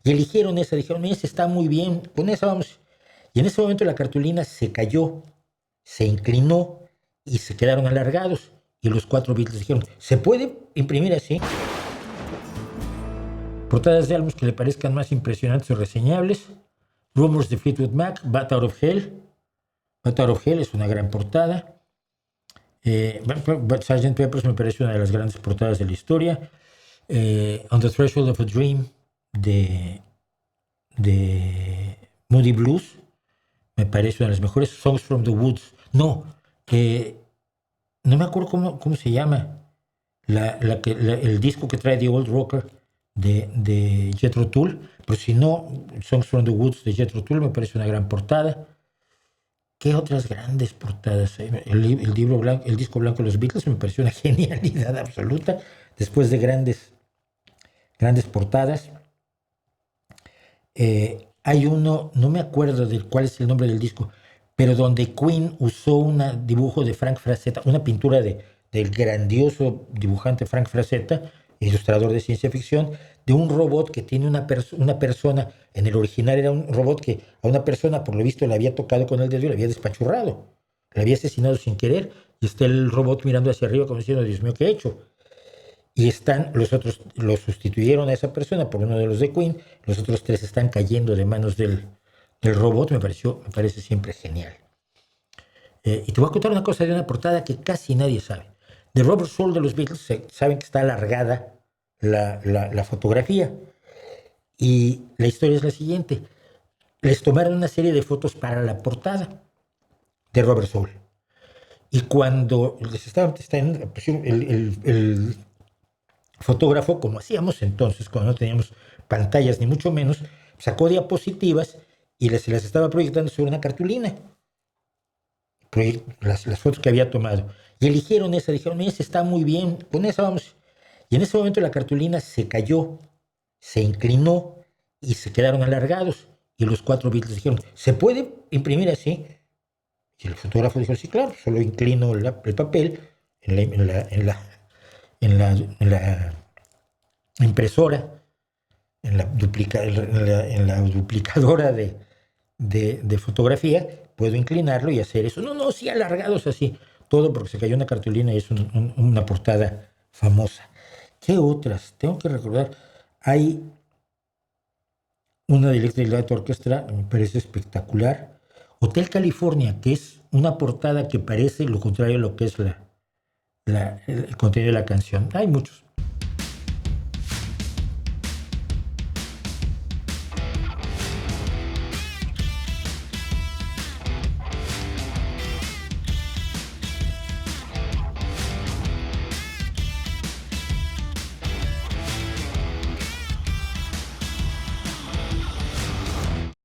Y eligieron esa, dijeron, esa está muy bien, con esa vamos. Y en ese momento la cartulina se cayó, se inclinó y se quedaron alargados. Y los cuatro Beatles dijeron, ¿se puede imprimir así? Portadas de álbumes que le parezcan más impresionantes o reseñables. Rumors de Fleetwood Mac, Bat Out of Hell. Bat Out of Hell es una gran portada. Sgt. Pepper's me parece una de las grandes portadas de la historia. On the Threshold of a Dream de Moody Blues me parece una de las mejores. Songs from the Woods. No me acuerdo cómo se llama el disco que trae The Old Rocker de Jethro Tull, pero si no, Songs from the Woods de Jethro Tull me parece una gran portada. ¿Qué otras grandes portadas? El disco blanco de los Beatles me pareció una genialidad absoluta, después de grandes portadas. Hay uno, no me acuerdo de cuál es el nombre del disco, pero donde Queen usó un dibujo de Frank Frazetta, una pintura del grandioso dibujante Frank Frazetta, ilustrador de ciencia ficción, de un robot que tiene una persona. En el original era un robot que a una persona, por lo visto, le había tocado con el dedo y le había despachurrado, le había asesinado sin querer, y está el robot mirando hacia arriba como diciendo, Dios mío, ¿qué he hecho? Y están los otros, lo sustituyeron a esa persona por uno de los de Queen, los otros tres están cayendo de manos del robot. Me parece siempre genial. Y te voy a contar una cosa de una portada que casi nadie sabe. De Rubber Soul de los Beatles, saben que está alargada la fotografía. Y la historia es la siguiente. Les tomaron una serie de fotos para la portada de Rubber Soul. Y cuando les estaban el fotógrafo, como hacíamos entonces, cuando no teníamos pantallas ni mucho menos, sacó diapositivas y las estaba proyectando sobre una cartulina. Las fotos que había tomado. Y eligieron esa, dijeron, esa está muy bien, con esa vamos. Y en ese momento la cartulina se cayó, se inclinó y se quedaron alargados. Y los cuatro Beatles dijeron, ¿se puede imprimir así? Y el fotógrafo dijo, sí, claro, solo inclino el papel en la impresora, en la duplicadora de fotografía, puedo inclinarlo y hacer eso. No, sí, alargados así. Todo porque se cayó una cartulina y es una portada famosa. ¿Qué otras? Tengo que recordar. Hay una de Electric Light Orchestra, me parece espectacular. Hotel California, que es una portada que parece lo contrario a lo que es el contenido de la canción. Hay muchos.